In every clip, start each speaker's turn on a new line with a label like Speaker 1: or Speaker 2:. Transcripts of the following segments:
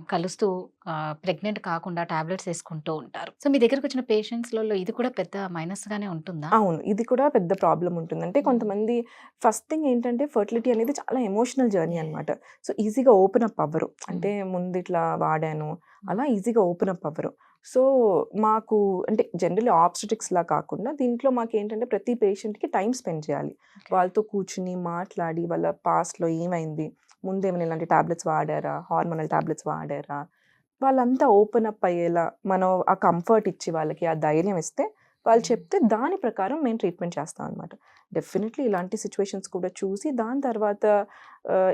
Speaker 1: కలుస్తూ ప్రెగ్నెంట్ కాకుండా టాబ్లెట్స్ ఏసుకుంటూ ఉంటారు. సో, మీ దగ్గరకొచ్చిన పేషెంట్స్‌లలో ఇది కూడా పెద్ద మైనస్‌గానే ఉంటుందా?
Speaker 2: అవును. ఇది కూడా పెద్ద ప్రాబ్లమ్ ఉంటుంది. అంటే
Speaker 1: హ్మ్.
Speaker 2: కొంతమంది ఫస్ట్ థింగ్ ఏంటంటే ఫెర్టిలిటీ అనేది చాలా ఎమోషనల్ జర్నీ
Speaker 1: యాహ్!
Speaker 2: అనమాట. సో, ఈజీగా ఓపెన్ అప్ అవ్వరు.
Speaker 1: హ్మ్.
Speaker 2: అంటే ముందు ఇట్లా వాడాను,
Speaker 1: హ్మ్.
Speaker 2: అలా ఈజీగా ఓపెన్ అప్ అవ్వరు. సో, మాకు అంటే జనరల్లీ ఆబ్స్టెటిక్స్‌లా కాకుండా దీంట్లో మాకేంటంటే ప్రతి పేషెంట్‌కి టైమ్ స్పెండ్ చేయాలి.
Speaker 1: ఓకే.
Speaker 2: వాళ్ళతో కూర్చొని మాట్లాడి వాళ్ళ పాస్ట్‌లో ఏమైంది? ముందేమైనా ఇలాంటి టాబ్లెట్స్ వాడారా? హార్మోనల్ టాబ్లెట్స్ వాడారా? వాళ్ళంతా ఓపెన్ అప్ అయ్యేలా మనం ఆ కంఫర్ట్ ఇచ్చి వాళ్ళకి ఆ ధైర్యం ఇస్తే వాళ్ళు
Speaker 1: హ్మ్.
Speaker 2: చెప్తే దాని ప్రకారం మేము ట్రీట్మెంట్ చేస్తాం అనమాట. డెఫినెట్‌లీ ఇలాంటి సిట్యుయేషన్స్ కూడా చూసి దాని తర్వాత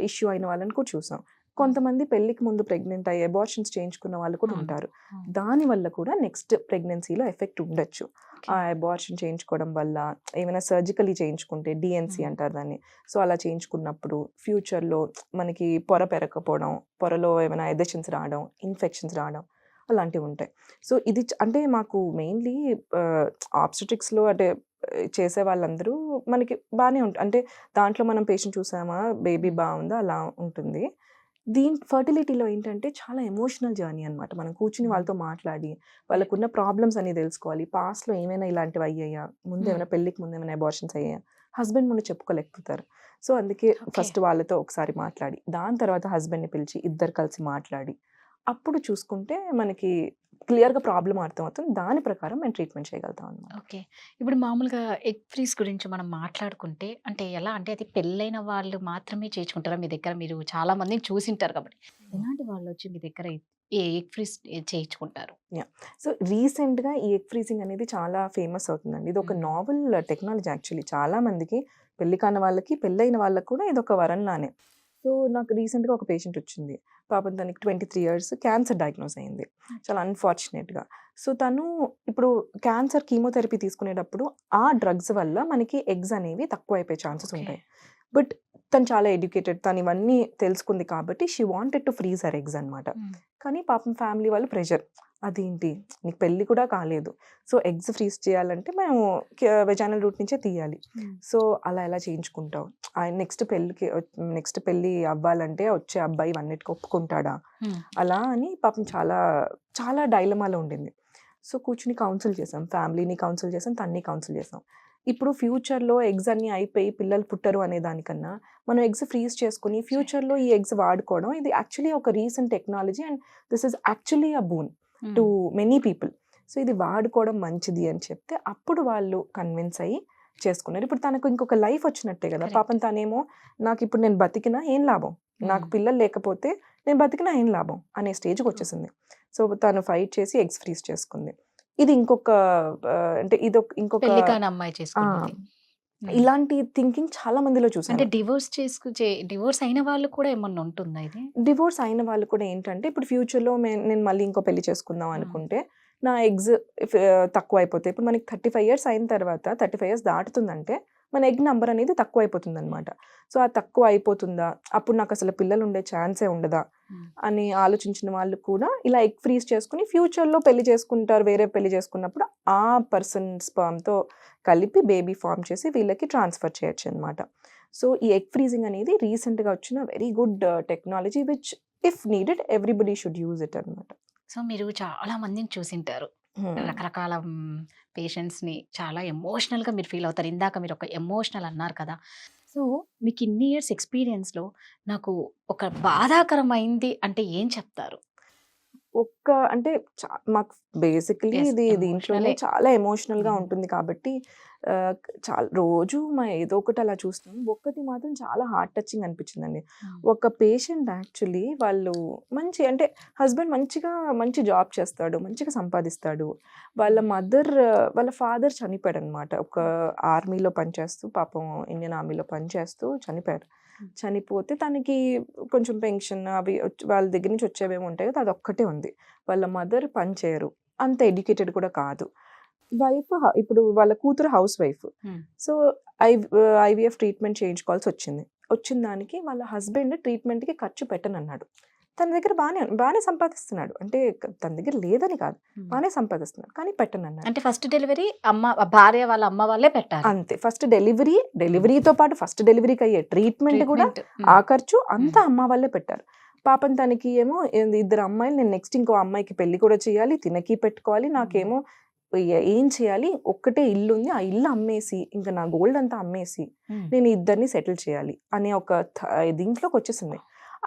Speaker 2: ఇష్యూ అయిన వాళ్ళని కూడా చూసాం.
Speaker 1: హ్మ్.
Speaker 2: కొంతమంది పెళ్ళికి ముందు ప్రెగ్నెంట్ అయ్యి అబార్షన్స్ చేయించుకున్న వాళ్ళు కూడా
Speaker 1: అవును.
Speaker 2: ఉంటారు.
Speaker 1: అవును.
Speaker 2: దానివల్ల కూడా నెక్స్ట్ ప్రెగ్నెన్సీలో ఎఫెక్ట్ ఉండొచ్చు.
Speaker 1: ఓకే.
Speaker 2: ఆ అబార్షన్ చేయించుకోవడం వల్ల ఏమైనా సర్జికల్లీ చేయించుకుంటే డీఎన్సీ
Speaker 1: హ్మ్.
Speaker 2: అంటారు దాన్ని. సో, అలా చేయించుకున్నప్పుడు ఫ్యూచర్‌లో మనకి పొర పెరగకపోవడం, పొరలో ఏమైనా ఎదెషన్స్ రావడం, ఇన్ఫెక్షన్స్ రావడం అలాంటివుంటాయి. సో, ఇది అంటే మాకు మెయిన్‌లీ ఆహ్, ఆబ్స్టెట్రిక్స్‌లో అంటే చేసే వాళ్ళందరూ మనకి బానే అంటే దాంట్లో మనం పేషెంట్ చూసామా, బేబీ
Speaker 1: హ్మ్.
Speaker 2: బావుందా అలా ఉంటుంది. ఫెర్టిలిటీలో ఏంటంటే చాలా ఎమోషనల్ జర్నీ అనమాట. మనం కూర్చొని
Speaker 1: హ్మ్.
Speaker 2: వాళ్ళతో మాట్లాడి,
Speaker 1: యాహ్!
Speaker 2: వాళ్ళకున్న ప్రాబ్లమ్స్ అన్నీ తెలుసుకోవాలి. పాస్ట్‌లో ఏమైనా ఇలాంటివి అయ్యాయా?
Speaker 1: హ్మ్.
Speaker 2: ముందేమైనా పెళ్ళికి ముందేమైనా అబార్షన్స్ అయ్యాయా? హస్బెండ్ ముందు చెప్పుకోలేకపోతారు. సో, అందుకే
Speaker 1: ఓకే.
Speaker 2: ఫస్ట్ వాళ్ళతో ఒకసారి మాట్లాడి, దాని తర్వాత హస్బెండ్‌ని పిలిచి ఇద్దరు కలిసి మాట్లాడి, అప్పుడు చూసుకుంటే మనకి క్లియర్‌గా ప్రాబ్లమ్ అర్థమవుతుంది. దాని ప్రకారం మేము ట్రీట్మెంట్ చేయగలుగుతాం అనమాట.
Speaker 1: ఓకే. ఇప్పుడు మామూలుగా ఎగ్ ఫ్రీజ్ గురించి మనం మాట్లాడుకుంటే అంటే ఎలా అంటే అది పెళ్ళైన వాళ్ళు మాత్రమే చేయించుకుంటారా మీ దగ్గర? మీరు చాలా మందిని చూసింటారు కాబట్టి. ఎలాంటి వాళ్ళొచ్చి మీ దగ్గర ఈ ఎగ్ ఫ్రీజ్ చేయించుకుంటారు?
Speaker 2: యాహ్! సో, రీసెంట్‌గా ఈ ఎగ్ ఫ్రీజింగ్ అనేది చాలా ఫేమస్ అవుతుందండి. ఇదొక
Speaker 1: హ్మ్.
Speaker 2: Novel technology actually. చాలా మందికి పెళ్లి కాని వాళ్ళకి, పెళ్లైన వాళ్ళకి కూడా ఇదొక వరంలానే. సో, నాకు రీసెంట్‌గా ఒక పేషెంట్ వచ్చింది. పాపం తనకి 23 ఇయర్స్ క్యాన్సర్ డయాగ్నోస్ అయింది. చాలా అన్‌ఫార్చునేట్‌గా. సో, తను ఇప్పుడు క్యాన్సర్ కీమోథెరపీ తీసుకునేటప్పుడు ఆ డ్రగ్స్ వల్ల మనకి ఎగ్స్ అనేవి తక్కువైపోయే ఛాన్సెస్
Speaker 1: ఓకే.
Speaker 2: ఉంటాయి. బట్ తను చాలా ఎడ్యుకేటెడ్. తను ఇవన్నీ తెలుసుకుంది కాబట్టి she wanted to freeze her eggs అనమాట.
Speaker 1: హ్మ్.
Speaker 2: కానీ పాపం ఫ్యామిలీ వాళ్ళు ప్రెషర్. అదేంటి నీకు పెళ్లి కూడా కాలేదు. సో, ఎగ్స్ ఫ్రీజ్ చేయాలంటే మేము వెజైనల్ రూట్ నుంచే తీయాలి.
Speaker 1: హ్మ్.
Speaker 2: సో, అలా ఎలా చేయించుకుంటావు? ఆయన నెక్స్ట్ పెళ్లి అవ్వాలంటే వచ్చే అబ్బాయి ఇవన్నిటికి ఒప్పుకుంటాడా?
Speaker 1: హ్మ్.
Speaker 2: అలా అని పాపం చాలా, చాలా డైలమాలో ఉండింది. సో, కూర్చొని కౌన్సిల్ చేసాం. ఫ్యామిలీని కౌన్సిల్ చేసాం. తనని కౌన్సిల్ చేసాం. ఇప్పుడు ఫ్యూచర్‌లో ఎగ్స్ అన్నీ అయిపోయి పిల్లలు పుట్టరు అనే దానికన్నా, మనం ఎగ్స్ ఫ్రీజ్ చేసుకొని ఫ్యూచర్‌లో ఈ ఎగ్స్ వాడుకోవడం ఇది యాక్చువల్లీ ఒక recent technology and this is actually a boon to
Speaker 1: hmm.
Speaker 2: Many people. So, ఇది వాడుకోవడం మంచిది అని చెప్తే అప్పుడు వాళ్ళు కన్విన్స్ అయ్యి చేసుకున్నారు. ఇప్పుడు తనకు ఇంకొక లైఫ్ వచ్చినట్టే గదా!
Speaker 1: కరెక్ట్.
Speaker 2: పాపం తనేమో నాకిప్పుడు నేను బతికినా ఏం లాభం?
Speaker 1: హ్మ్.
Speaker 2: నాకు పిల్లలు లేకపోతే నేను బతికినా ఏం లాభం? అనే
Speaker 1: ట్రూ.
Speaker 2: స్టేజ్‌కొచ్చేసింది. సో, తను ఫైట్ చేసి ఎగ్స్ ఫ్రీజ్ చేసుకుంది. ఇది ఇంకొక అంటే ఇంకొక
Speaker 1: పెళ్లి కాని అమ్మాయి
Speaker 2: ఆ!
Speaker 1: చేసుకున్నది. హ్మ్.
Speaker 2: ఇలాంటి థింకింగ్ చాలా మందిలో
Speaker 1: అంటే
Speaker 2: చూసాను.
Speaker 1: డివోర్స్ అయిన వాళ్ళు కూడా ఏమన్నా ఉంటుందా ఇది?
Speaker 2: డివోర్స్ అయిన వాళ్ళు కూడా ఏంటంటే, ఇప్పుడు ఫ్యూచర్‌లో నేను మళ్ళీ ఇంకో పెళ్లి చేసుకుందాం
Speaker 1: హ్మ్.
Speaker 2: అనుకుంటే, నా ఎగ్స్ తక్కువైపోతాయి. ఇప్పుడు మనకి 35 ఇయర్స్ అయిన తర్వాత 35 ఇయర్స్ దాటుతుందంటే, మన ఎగ్ నంబర్ అనేది తక్కువైపోతుందనమాట. సో, అది తక్కువ అయిపోతుందా? అప్పుడు నాకసలు పిల్లలుండే ఛాన్సే ఉండదా?
Speaker 1: హ్మ్.
Speaker 2: అని ఆలోచించిన వాళ్ళు కూడా ఇలా ఎగ్ ఫ్రీజ్ చేసుకొని ఫ్యూచర్‌లో పెళ్లి చేసుకుంటారు. వేరే పెళ్లి చేసుకున్నప్పుడు ఆ పర్సన్ స్పెర్మ్‌తో కలిపి బేబీ ఫార్మ్ చేసి వీళ్ళకి ట్రాన్స్‌ఫర్ చేయొచ్చనమాట. సో, ఈ ఎగ్ ఫ్రీజింగ్ అనేది రీసెంట్‌గా వచ్చిన very good technology which if needed everybody should use it అనమాట.
Speaker 1: సో, మీరు చాలా మందిని చూసింటారు.
Speaker 2: హ్మ్.
Speaker 1: రకరకాల పేషెంట్స్‌ని చాలా ఎమోషనల్‌గా మీరు ఫీల్ అవుతారు. ఇందాక మీరు ఒక ఎమోషనల్ అన్నారు కదా! సో, మీకు ఇన్ని ఇయర్స్ ఎక్స్‌పీరియన్స్‌లో నాకు ఒక బాధాకరమైంది అంటే ఏం చెప్తారు?
Speaker 2: అంటే మాకు బేసికల్లీ
Speaker 1: యెస్.
Speaker 2: ఇది దీంట్లోనే
Speaker 1: ఎమోషనలే.
Speaker 2: చాలా ఎమోషనల్‌గా
Speaker 1: హ్మ్.
Speaker 2: ఉంటుంది కాబట్టి ఆహ్, రోజు ఏదో ఒకటి అలా చూస్తాం. ఒక్కటి మాత్రం చాలా హార్ట్ టచింగ్ అనిపించిందండి.
Speaker 1: హ్మ్.
Speaker 2: ఒక పేషెంట్ యాక్చువల్లీ వాళ్ళు అంటే హస్బెండ్ మంచి జాబ్ చేస్తాడు. మంచిగా సంపాదిస్తాడు. వాళ్ళ
Speaker 1: హ్మ్.
Speaker 2: వాళ్ళ ఫాదర్ చనిపోయాడనమాట. ఒక ఆర్మీలో పనిచేస్తూ పాపం ఇండియన్ ఆర్మీలో పనిచేస్తూ చనిపోయారు.
Speaker 1: హ్మ్.
Speaker 2: చనిపోతే తనకి కొంచెం పెన్షన్ అవి వాళ్ళ దగ్గర నుంచి వచ్చేవేమో ఉంటాయి కదా! అదొక్కటే ఉంది. వాళ్ళ మదర్ పని చేయరు. అంత ఎడ్యుకేటెడ్ కూడా కాదు. ఇప్పుడు వాళ్ళ కూతురు housewife.
Speaker 1: Hmm.
Speaker 2: So, IVF treatment చేయించుకోవాల్సొచ్చింది. వచ్చిన దానికి వాళ్ళ హస్బెండ్ ట్రీట్మెంట్‌కి ఖర్చు పెట్టనన్నాడు. తన దగ్గర బానే సంపాదిస్తున్నాడు. అంటే తన దగ్గర లేదని కాదు.
Speaker 1: హ్మ్.
Speaker 2: బానే సంపాదిస్తున్నాడు. కానీ పెట్టనన్నాడు.
Speaker 1: అంటే ఫస్ట్ డెలివరీ భార్య వాళ్ళ అమ్మ వాళ్ళే పెట్టాలి.
Speaker 2: అంతే. ఫస్ట్
Speaker 1: హ్మ్.
Speaker 2: డెలివరీతో పాటు ఫస్ట్ డెలివరీకయ్యే ట్రీట్మెంట్ కూడా
Speaker 1: ట్రీట్మెంట్. హ్మ్.
Speaker 2: ఆ ఖర్చు
Speaker 1: హ్మ్.
Speaker 2: అంతా అమ్మ వాళ్ళే పెట్టారు. పాపం తనకి ఏమో ఇద్దరు అమ్మాయిలు, నేను నెక్స్ట్ ఇంకో అమ్మాయికి పెళ్లి కూడా చేయాలి, తినకి పెట్టుకోవాలి, నాకేమో ఏం చేయాలి, ఒక్కటే ఇల్లు ఉంది, ఆ ఇల్లు అమ్మేసి ఇంకా నా గోల్డ్ అంతా అమ్మేసి నేను ఇద్దరిని సెటిల్ చేయాలి అనే ఒక దీంట్లోకి వచ్చేసింది.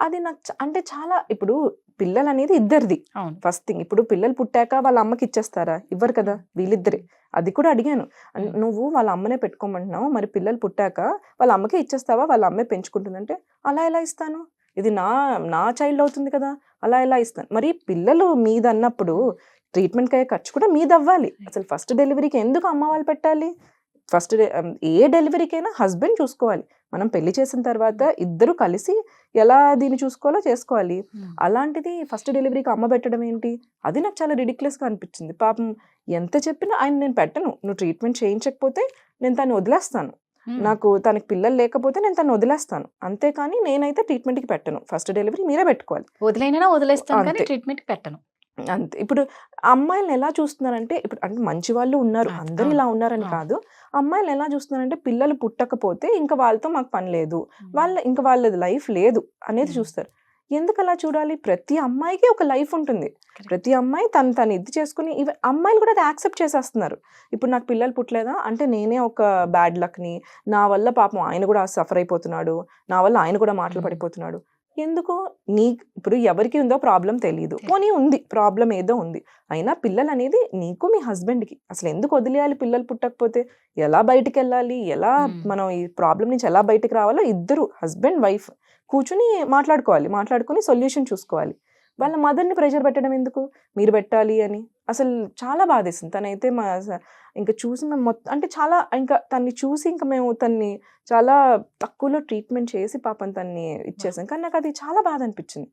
Speaker 2: అది నాకు అంటే చాలా, ఇప్పుడు పిల్లలు అనేది ఇద్దరిది ఫస్ట్ థింగ్. ఇప్పుడు పిల్లలు పుట్టాక వాళ్ళ అమ్మకి ఇచ్చేస్తారా? ఇవ్వరు కదా, వీళ్ళిద్దరే. అది కూడా అడిగాను, నువ్వు వాళ్ళ అమ్మనే పెట్టుకోమంటున్నావు, మరి పిల్లలు పుట్టాక వాళ్ళ అమ్మకే ఇచ్చేస్తావా, వాళ్ళ అమ్మే పెంచుకుంటుందంటే అలా ఎలా ఇస్తాను, ఇది నా చైల్డ్ అవుతుంది కదా, అలా ఎలా ఇస్తాను. మరి పిల్లలు మీద అన్నప్పుడు ట్రీట్మెంట్కి అయ్యే ఖర్చు కూడా మీద అవ్వాలి. అసలు ఫస్ట్ డెలివరీకి ఎందుకు అమ్మ వాళ్ళు పెట్టాలి? ఫస్ట్ ఏ డెలివరీకైనా హస్బెండ్ చూసుకోవాలి. మనం పెళ్లి చేసిన తర్వాత ఇద్దరు కలిసి ఎలా దీన్ని చూసుకోవాలో చేసుకోవాలి. అలాంటిది ఫస్ట్ డెలివరీకి అమ్మ పెట్టడం ఏంటి? అది నాకు చాలా రిడిక్యులస్గా అనిపించింది. పాపం ఎంత చెప్పినా ఆయన, నేను పెట్టను, నువ్వు ట్రీట్మెంట్ చేయించకపోతే నేను తను వదిలేస్తాను, నాకు తనకి పిల్లలు లేకపోతే నేను తను వదిలేస్తాను, అంతేకాని నేనైతే ట్రీట్మెంట్కి పెట్టను, ఫస్ట్ డెలివరీ మీరే పెట్టుకోవాలి,
Speaker 1: వదిలైనా వదిలేస్తాను కానీ ట్రీట్మెంట్కి పెట్టను
Speaker 2: అంతే. ఇప్పుడు అమ్మాయిలను ఎలా చూస్తున్నారంటే, ఇప్పుడు అంటే మంచి వాళ్ళు ఉన్నారు, అందరూ ఇలా ఉన్నారని కాదు, అమ్మాయిలను ఎలా చూస్తున్నారంటే పిల్లలు పుట్టకపోతే ఇంకా వాళ్ళతో మాకు పని లేదు, ఇంకా వాళ్ళది లైఫ్ లేదు అనేది చూస్తారు. ఎందుకు అలా చూడాలి? ప్రతి అమ్మాయికి ఒక లైఫ్ ఉంటుంది, ప్రతి అమ్మాయి తను ఇది చేసుకుని, అమ్మాయిలు కూడా అది యాక్సెప్ట్ చేసేస్తున్నారు. ఇప్పుడు నాకు పిల్లలు పుట్టలేదా అంటే నేనే ఒక బ్యాడ్ లక్ని, నా వల్ల పాపం ఆయన కూడా సఫర్ అయిపోతున్నాడు, నా వల్ల ఆయన కూడా మాటలు పడిపోతున్నాడు. ఎందుకు? ఇప్పుడు ఎవరికి ఉందో ప్రాబ్లం తెలియదు, పోనీ ఉంది ప్రాబ్లం ఏదో ఉంది, అయినా పిల్లలు అనేది నీకు మీ హస్బెండ్కి, అసలు ఎందుకు వదిలేయాలి? పిల్లలు పుట్టకపోతే ఎలా బయటికి వెళ్ళాలి, ఎలా మనం ఈ ప్రాబ్లం నుంచి ఎలా బయటికి రావాలో ఇద్దరు హస్బెండ్ వైఫ్ కూర్చుని మాట్లాడుకొని సొల్యూషన్ చూసుకోవాలి. వాళ్ళ మదర్ని ప్రెషర్ పెట్టడం ఎందుకు, మీరు పెట్టాలి అని. అసలు చాలా బాధేసింది. తనైతే ఇంకా చూసి మేము మొత్తం అంటే చాలా, ఇంకా తన్ని చూసి ఇంకా మేము తన్ని చాలా తక్కువలో ట్రీట్మెంట్ చేసి పాపం తన్ని ఇచ్చేసాం. కానీ నాకు అది చాలా బాధ అనిపించింది.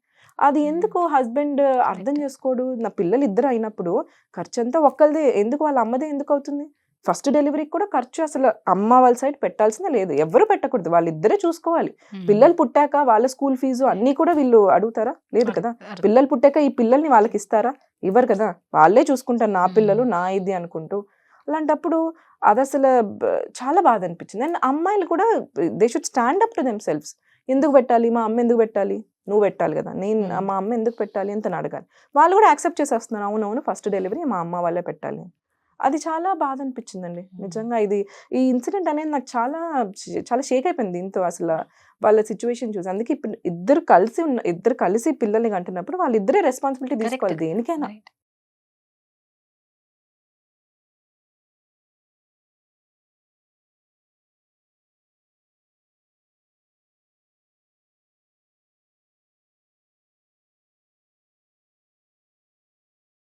Speaker 2: అది ఎందుకు హస్బెండ్ అర్థం చేసుకోడు? నా పిల్లలు ఇద్దరు అయినప్పుడు ఖర్చు అంతా ఒక్కరిదే, ఎందుకు వాళ్ళ అమ్మదే ఎందుకు అవుతుంది? ఫస్ట్ డెలివరీకి కూడా ఖర్చు అసలు అమ్మ వాళ్ళ సైడ్ పెట్టాల్సిందే లేదు, ఎవరు పెట్టకూడదు, వాళ్ళిద్దరే చూసుకోవాలి. పిల్లలు పుట్టాక వాళ్ళ స్కూల్ ఫీజు అన్నీ కూడా వీళ్ళు అడుగుతారా? లేదు కదా. పిల్లలు పుట్టాక ఈ పిల్లల్ని వాళ్ళకి ఇస్తారా? ఇవ్వరు కదా, వాళ్ళే చూసుకుంటారు, నా పిల్లలు నా ఇది అనుకుంటూ. అలాంటప్పుడు అది అసలు చాలా బాధ అనిపించింది. అండ్ అమ్మాయిలు కూడా they should stand up to them selves. ఎందుకు పెట్టాలి, మా అమ్మ ఎందుకు పెట్టాలి, నువ్వు పెట్టాలి కదా, మా అమ్మ ఎందుకు పెట్టాలి అని అడగాలి. వాళ్ళు కూడా యాక్సెప్ట్ చేసేస్తున్నారు, అవునవును ఫస్ట్ డెలివరీ మా అమ్మ వాళ్ళే పెట్టాలి. అది చాలా బాధ అనిపించిందండి నిజంగా. ఈ ఇన్సిడెంట్ అనేది నాకు చాలా చాలా షేక్ అయిపోయింది దీంతో, అసలు వాళ్ళ సిచ్యువేషన్ చూసి. అందుకే ఇప్పుడు ఇద్దరు కలిసి పిల్లల్ని కంటున్నప్పుడు వాళ్ళిద్దరే రెస్పాన్సిబిలిటీ తీసుకోవాలి దేనికైనా.